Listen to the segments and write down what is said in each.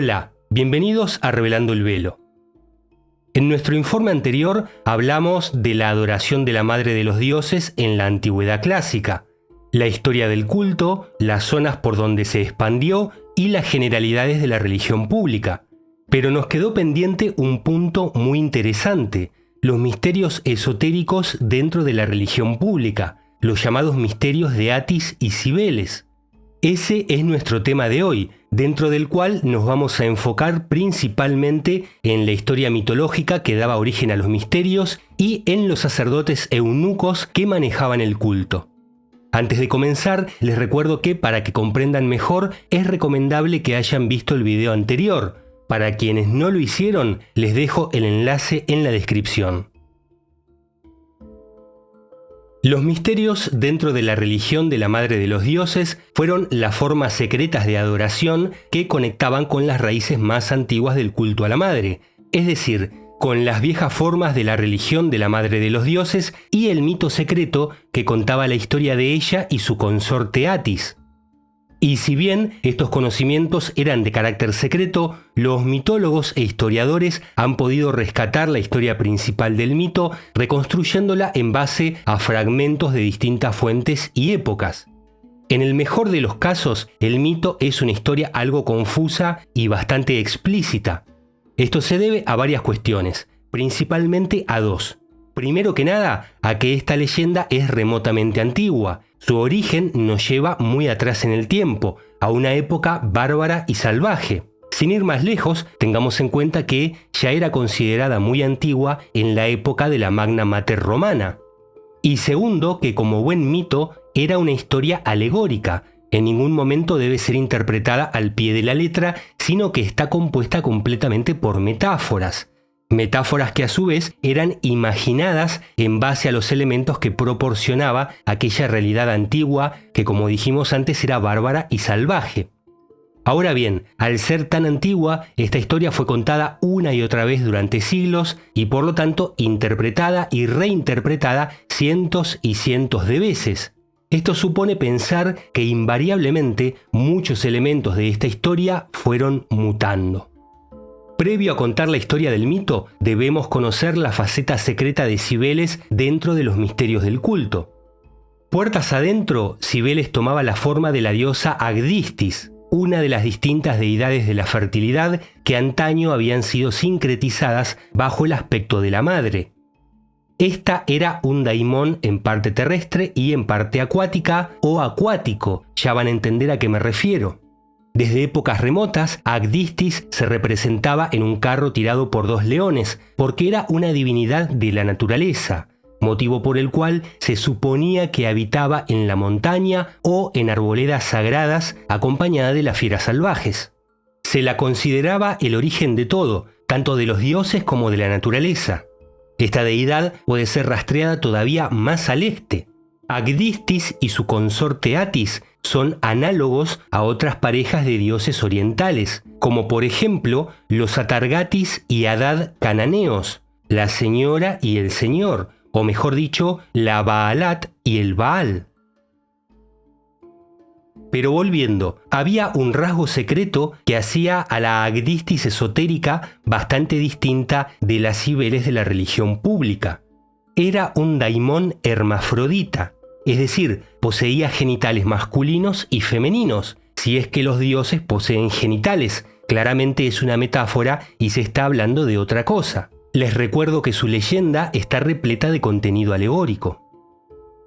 Hola, bienvenidos a Revelando el Velo. En nuestro informe anterior hablamos de la adoración de la Madre de los Dioses en la Antigüedad clásica, la historia del culto, las zonas por donde se expandió y las generalidades de la religión pública. Pero nos quedó pendiente un punto muy interesante, los misterios esotéricos dentro de la religión pública, los llamados misterios de Atis y Cibeles. Ese es nuestro tema de hoy, dentro del cual nos vamos a enfocar principalmente en la historia mitológica que daba origen a los misterios y en los sacerdotes eunucos que manejaban el culto. Antes de comenzar, les recuerdo que para que comprendan mejor es recomendable que hayan visto el video anterior. Para quienes no lo hicieron, les dejo el enlace en la descripción. Los misterios dentro de la religión de la Madre de los Dioses fueron las formas secretas de adoración que conectaban con las raíces más antiguas del culto a la Madre, es decir, con las viejas formas de la religión de la Madre de los Dioses y el mito secreto que contaba la historia de ella y su consorte Atis. Y si bien estos conocimientos eran de carácter secreto, los mitólogos e historiadores han podido rescatar la historia principal del mito, reconstruyéndola en base a fragmentos de distintas fuentes y épocas. En el mejor de los casos, el mito es una historia algo confusa y bastante explícita. Esto se debe a varias cuestiones, principalmente a dos. Primero que nada, a que esta leyenda es remotamente antigua. Su origen nos lleva muy atrás en el tiempo, a una época bárbara y salvaje. Sin ir más lejos, tengamos en cuenta que ya era considerada muy antigua en la época de la Magna Mater romana. Y segundo, que como buen mito, era una historia alegórica. En ningún momento debe ser interpretada al pie de la letra, sino que está compuesta completamente por metáforas. Metáforas que a su vez eran imaginadas en base a los elementos que proporcionaba aquella realidad antigua que, como dijimos antes, era bárbara y salvaje. Ahora bien, al ser tan antigua, esta historia fue contada una y otra vez durante siglos y por lo tanto interpretada y reinterpretada cientos y cientos de veces. Esto supone pensar que invariablemente muchos elementos de esta historia fueron mutando. Previo a contar la historia del mito, debemos conocer la faceta secreta de Cibeles dentro de los misterios del culto. Puertas adentro, Cibeles tomaba la forma de la diosa Agdistis, una de las distintas deidades de la fertilidad que antaño habían sido sincretizadas bajo el aspecto de la madre. Esta era un daimón en parte terrestre y en parte acuática o acuático, ya van a entender a qué me refiero. Desde épocas remotas, Agdistis se representaba en un carro tirado por dos leones, porque era una divinidad de la naturaleza, motivo por el cual se suponía que habitaba en la montaña o en arboledas sagradas acompañada de las fieras salvajes. Se la consideraba el origen de todo, tanto de los dioses como de la naturaleza. Esta deidad puede ser rastreada todavía más al este. Agdistis y su consorte Atis son análogos a otras parejas de dioses orientales, como por ejemplo los Atargatis y Adad cananeos, la señora y el señor, o mejor dicho, la Baalat y el Baal. Pero volviendo, había un rasgo secreto que hacía a la Agdistis esotérica bastante distinta de las Cibeles de la religión pública. Era un daimón hermafrodita. Es decir, poseía genitales masculinos y femeninos, si es que los dioses poseen genitales. Claramente es una metáfora y se está hablando de otra cosa. Les recuerdo que su leyenda está repleta de contenido alegórico.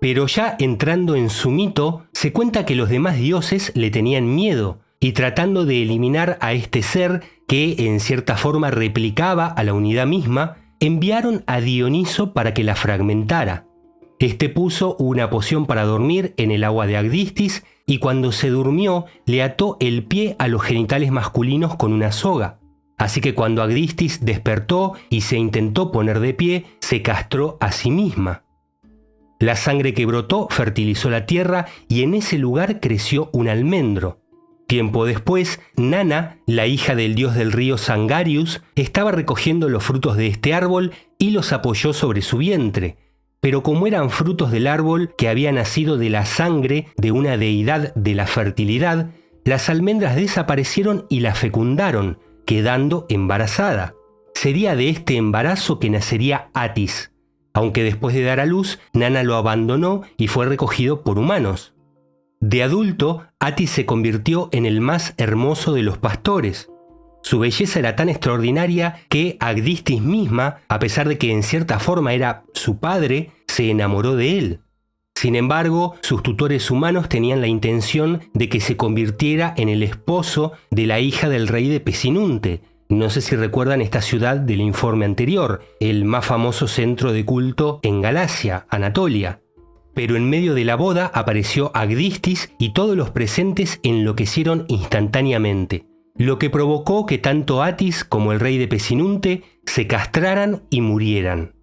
Pero ya entrando en su mito, se cuenta que los demás dioses le tenían miedo, y tratando de eliminar a este ser que en cierta forma replicaba a la unidad misma, enviaron a Dioniso para que la fragmentara. Este puso una poción para dormir en el agua de Agdistis y cuando se durmió le ató el pie a los genitales masculinos con una soga. Así que cuando Agdistis despertó y se intentó poner de pie, se castró a sí misma. La sangre que brotó fertilizó la tierra y en ese lugar creció un almendro. Tiempo después, Nana, la hija del dios del río Sangarius, estaba recogiendo los frutos de este árbol y los apoyó sobre su vientre. Pero como eran frutos del árbol que había nacido de la sangre de una deidad de la fertilidad, las almendras desaparecieron y la fecundaron, quedando embarazada. Sería de este embarazo que nacería Atis, aunque después de dar a luz, Nana lo abandonó y fue recogido por humanos. De adulto, Atis se convirtió en el más hermoso de los pastores. Su belleza era tan extraordinaria que Agdistis misma, a pesar de que en cierta forma era su padre, se enamoró de él. Sin embargo, sus tutores humanos tenían la intención de que se convirtiera en el esposo de la hija del rey de Pesinunte. No sé si recuerdan esta ciudad del informe anterior, el más famoso centro de culto en Galacia, Anatolia. Pero en medio de la boda apareció Agdistis y todos los presentes enloquecieron instantáneamente, lo que provocó que tanto Atis como el rey de Pesinunte se castraran y murieran.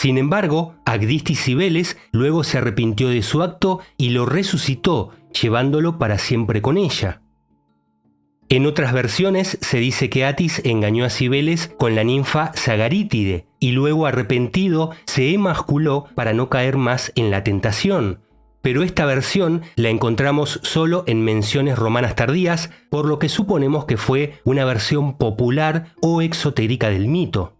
Sin embargo, Agdistis Cibeles luego se arrepintió de su acto y lo resucitó, llevándolo para siempre con ella. En otras versiones se dice que Atis engañó a Cibeles con la ninfa Sagarítide y luego arrepentido se emasculó para no caer más en la tentación. Pero esta versión la encontramos solo en menciones romanas tardías, por lo que suponemos que fue una versión popular o exotérica del mito.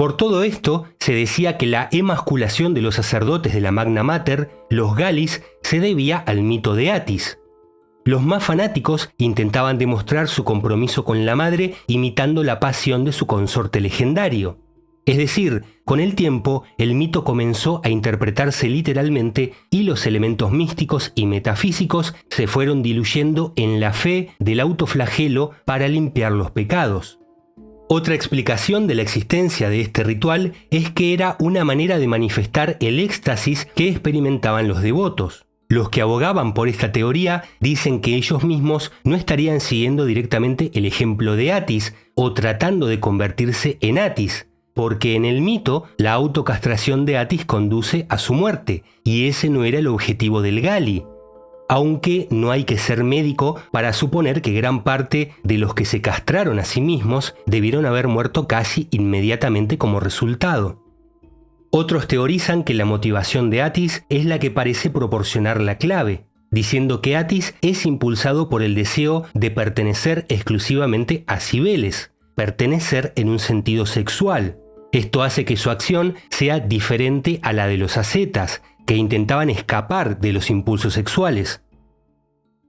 Por todo esto, se decía que la emasculación de los sacerdotes de la Magna Mater, los Galis, se debía al mito de Atis. Los más fanáticos intentaban demostrar su compromiso con la madre imitando la pasión de su consorte legendario. Es decir, con el tiempo, el mito comenzó a interpretarse literalmente y los elementos místicos y metafísicos se fueron diluyendo en la fe del autoflagelo para limpiar los pecados. Otra explicación de la existencia de este ritual es que era una manera de manifestar el éxtasis que experimentaban los devotos. Los que abogaban por esta teoría dicen que ellos mismos no estarían siguiendo directamente el ejemplo de Atis o tratando de convertirse en Atis, porque en el mito la autocastración de Atis conduce a su muerte, y ese no era el objetivo del Gali. Aunque no hay que ser médico para suponer que gran parte de los que se castraron a sí mismos debieron haber muerto casi inmediatamente como resultado. Otros teorizan que la motivación de Atis es la que parece proporcionar la clave, diciendo que Atis es impulsado por el deseo de pertenecer exclusivamente a Cibeles, pertenecer en un sentido sexual. Esto hace que su acción sea diferente a la de los ascetas, que intentaban escapar de los impulsos sexuales.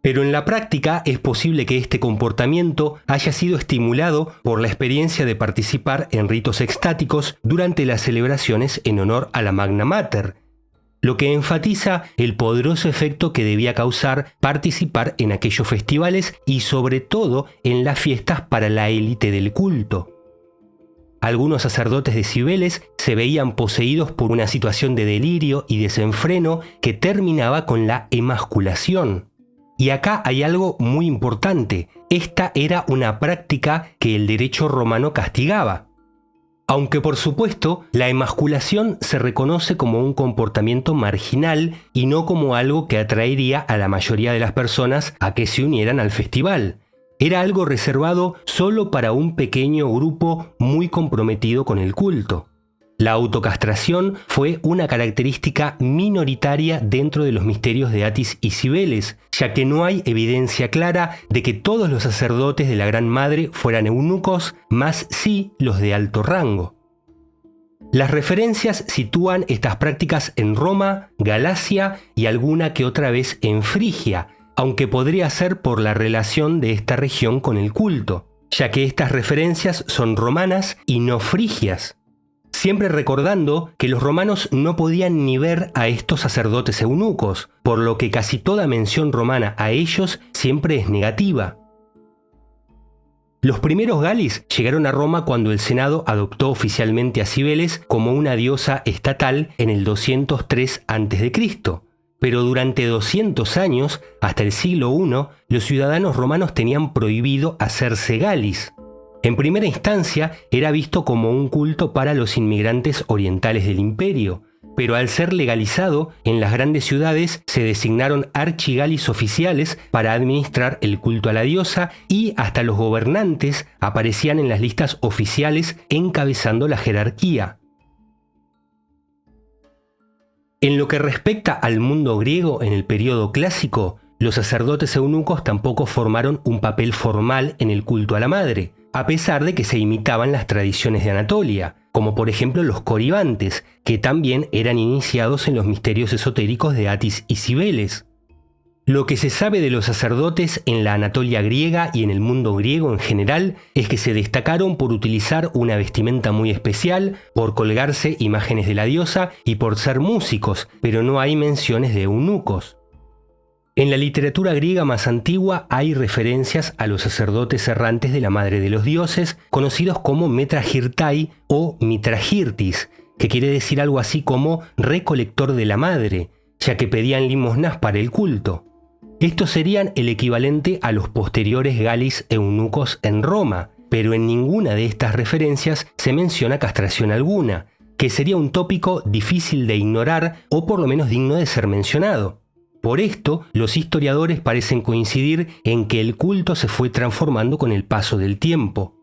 Pero en la práctica es posible que este comportamiento haya sido estimulado por la experiencia de participar en ritos extáticos durante las celebraciones en honor a la Magna Mater, lo que enfatiza el poderoso efecto que debía causar participar en aquellos festivales y sobre todo en las fiestas para la élite del culto. Algunos sacerdotes de Cibeles se veían poseídos por una situación de delirio y desenfreno que terminaba con la emasculación. Y acá hay algo muy importante. Esta era una práctica que el derecho romano castigaba. Aunque por supuesto, la emasculación se reconoce como un comportamiento marginal y no como algo que atraería a la mayoría de las personas a que se unieran al festival. Era algo reservado solo para un pequeño grupo muy comprometido con el culto. La autocastración fue una característica minoritaria dentro de los misterios de Atis y Cibeles, ya que no hay evidencia clara de que todos los sacerdotes de la Gran Madre fueran eunucos, más sí los de alto rango. Las referencias sitúan estas prácticas en Roma, Galacia y alguna que otra vez en Frigia, aunque podría ser por la relación de esta región con el culto, ya que estas referencias son romanas y no frigias. Siempre recordando que los romanos no podían ni ver a estos sacerdotes eunucos, por lo que casi toda mención romana a ellos siempre es negativa. Los primeros Galis llegaron a Roma cuando el Senado adoptó oficialmente a Cibeles como una diosa estatal en el 203 a.C., pero durante 200 años, hasta el siglo I, los ciudadanos romanos tenían prohibido hacerse Galis. En primera instancia era visto como un culto para los inmigrantes orientales del imperio, pero al ser legalizado, en las grandes ciudades se designaron archigalis oficiales para administrar el culto a la diosa y hasta los gobernantes aparecían en las listas oficiales encabezando la jerarquía. En lo que respecta al mundo griego en el período clásico, los sacerdotes eunucos tampoco formaron un papel formal en el culto a la madre, a pesar de que se imitaban las tradiciones de Anatolia, como por ejemplo los coribantes, que también eran iniciados en los misterios esotéricos de Atis y Cibeles. Lo que se sabe de los sacerdotes en la Anatolia griega y en el mundo griego en general es que se destacaron por utilizar una vestimenta muy especial, por colgarse imágenes de la diosa y por ser músicos, pero no hay menciones de eunucos. En la literatura griega más antigua hay referencias a los sacerdotes errantes de la madre de los dioses, conocidos como Metragirtai o Mitragirtis, que quiere decir algo así como recolector de la madre, ya que pedían limosnas para el culto. Estos serían el equivalente a los posteriores galis eunucos en Roma, pero en ninguna de estas referencias se menciona castración alguna, que sería un tópico difícil de ignorar o por lo menos digno de ser mencionado. Por esto, los historiadores parecen coincidir en que el culto se fue transformando con el paso del tiempo.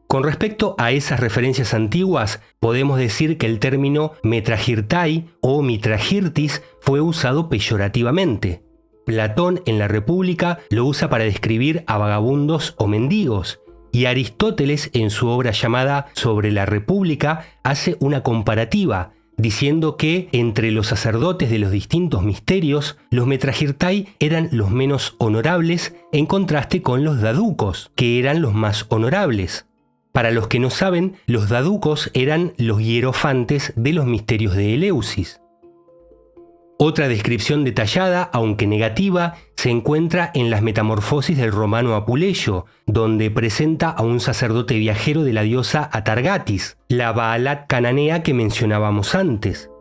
Con respecto a esas referencias antiguas, podemos decir que el término Metragirtai o Mitragirtis fue usado peyorativamente. Platón en la República lo usa para describir a vagabundos o mendigos, y Aristóteles en su obra llamada Sobre la República hace una comparativa, diciendo que entre los sacerdotes de los distintos misterios, los Metragirtai eran los menos honorables en contraste con los daducos, que eran los más honorables. Para los que no saben, los daducos eran los hierofantes de los misterios de Eleusis. Otra descripción detallada, aunque negativa, se encuentra en las Metamorfosis del romano Apuleyo, donde presenta a un sacerdote viajero de la diosa Atargatis, la Baalat cananea que mencionábamos antes.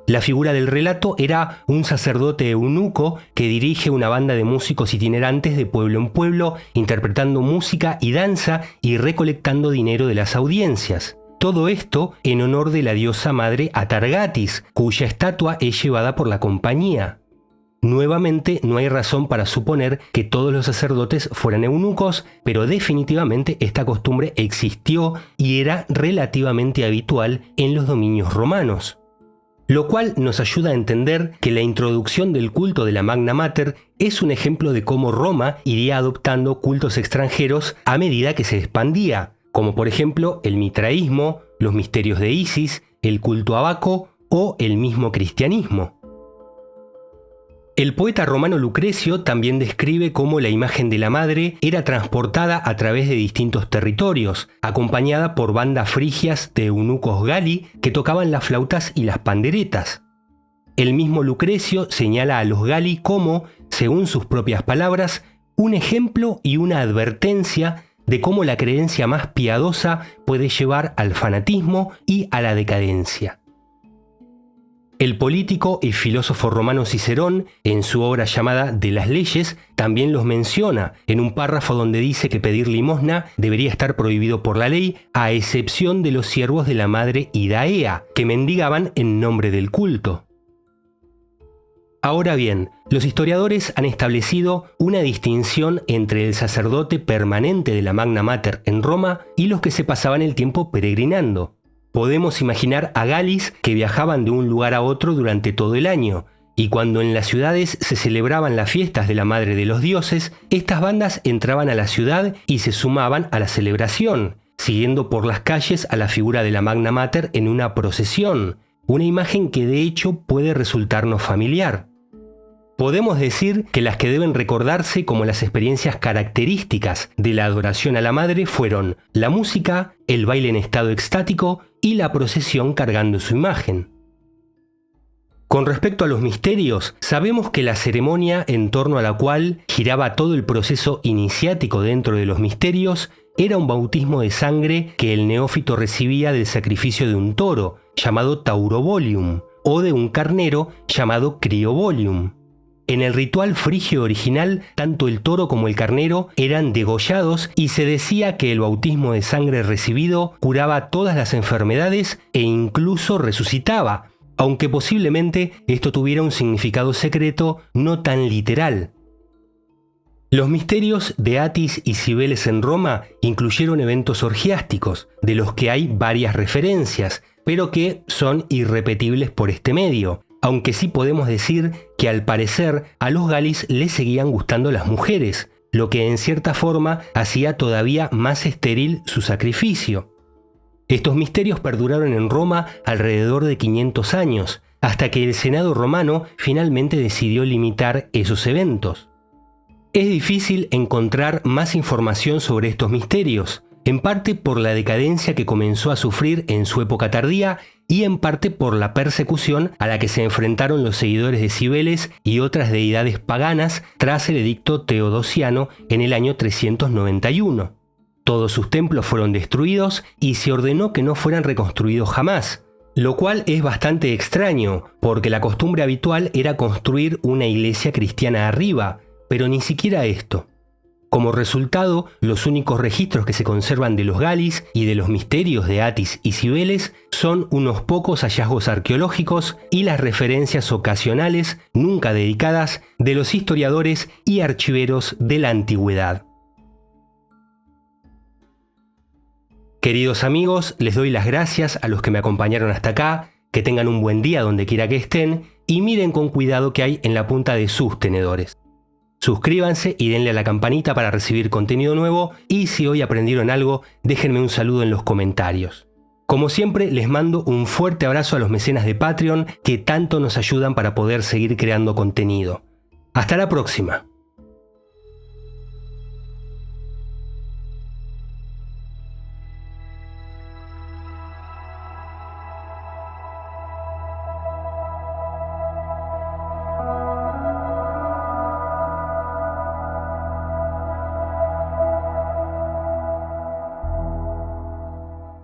La figura del relato era un sacerdote eunuco que dirige una banda de músicos itinerantes de pueblo en pueblo, interpretando música y danza y recolectando dinero de las audiencias. Todo esto en honor de la diosa madre Atargatis, cuya estatua es llevada por la compañía. Nuevamente, no hay razón para suponer que todos los sacerdotes fueran eunucos, pero definitivamente esta costumbre existió y era relativamente habitual en los dominios romanos. Lo cual nos ayuda a entender que la introducción del culto de la Magna Mater es un ejemplo de cómo Roma iría adoptando cultos extranjeros a medida que se expandía, como por ejemplo el mitraísmo, los misterios de Isis, el culto a Baco o el mismo cristianismo. El poeta romano Lucrecio también describe cómo la imagen de la madre era transportada a través de distintos territorios, acompañada por bandas frigias de eunucos gali que tocaban las flautas y las panderetas. El mismo Lucrecio señala a los gali como, según sus propias palabras, un ejemplo y una advertencia de cómo la creencia más piadosa puede llevar al fanatismo y a la decadencia. El político y filósofo romano Cicerón, en su obra llamada De las Leyes, también los menciona en un párrafo donde dice que pedir limosna debería estar prohibido por la ley, a excepción de los siervos de la madre Idaea, que mendigaban en nombre del culto. Ahora bien, los historiadores han establecido una distinción entre el sacerdote permanente de la Magna Mater en Roma y los que se pasaban el tiempo peregrinando. Podemos imaginar a galis que viajaban de un lugar a otro durante todo el año, y cuando en las ciudades se celebraban las fiestas de la Madre de los Dioses, estas bandas entraban a la ciudad y se sumaban a la celebración, siguiendo por las calles a la figura de la Magna Mater en una procesión, una imagen que de hecho puede resultarnos familiar. Podemos decir que las que deben recordarse como las experiencias características de la adoración a la Madre fueron la música, el baile en estado extático y la procesión cargando su imagen. Con respecto a los misterios, sabemos que la ceremonia en torno a la cual giraba todo el proceso iniciático dentro de los misterios era un bautismo de sangre que el neófito recibía del sacrificio de un toro, llamado taurobolium, o de un carnero, llamado criobolium. En el ritual frigio original, tanto el toro como el carnero eran degollados y se decía que el bautismo de sangre recibido curaba todas las enfermedades e incluso resucitaba, aunque posiblemente esto tuviera un significado secreto no tan literal. Los misterios de Atis y Cibeles en Roma incluyeron eventos orgiásticos, de los que hay varias referencias, pero que son irrepetibles por este medio, aunque sí podemos decir que al parecer a los Galis les seguían gustando las mujeres, lo que en cierta forma hacía todavía más estéril su sacrificio. Estos misterios perduraron en Roma alrededor de 500 años, hasta que el Senado romano finalmente decidió limitar esos eventos. Es difícil encontrar más información sobre estos misterios, en parte por la decadencia que comenzó a sufrir en su época tardía y en parte por la persecución a la que se enfrentaron los seguidores de Cibeles y otras deidades paganas tras el edicto teodosiano en el año 391. Todos sus templos fueron destruidos y se ordenó que no fueran reconstruidos jamás, lo cual es bastante extraño, porque la costumbre habitual era construir una iglesia cristiana arriba, pero ni siquiera esto. Como resultado, los únicos registros que se conservan de los Galis y de los misterios de Atis y Cibeles son unos pocos hallazgos arqueológicos y las referencias ocasionales, nunca dedicadas, de los historiadores y archiveros de la antigüedad. Queridos amigos, les doy las gracias a los que me acompañaron hasta acá, que tengan un buen día donde quiera que estén y miren con cuidado qué hay en la punta de sus tenedores. Suscríbanse y denle a la campanita para recibir contenido nuevo y si hoy aprendieron algo, déjenme un saludo en los comentarios. Como siempre, les mando un fuerte abrazo a los mecenas de Patreon que tanto nos ayudan para poder seguir creando contenido. Hasta la próxima.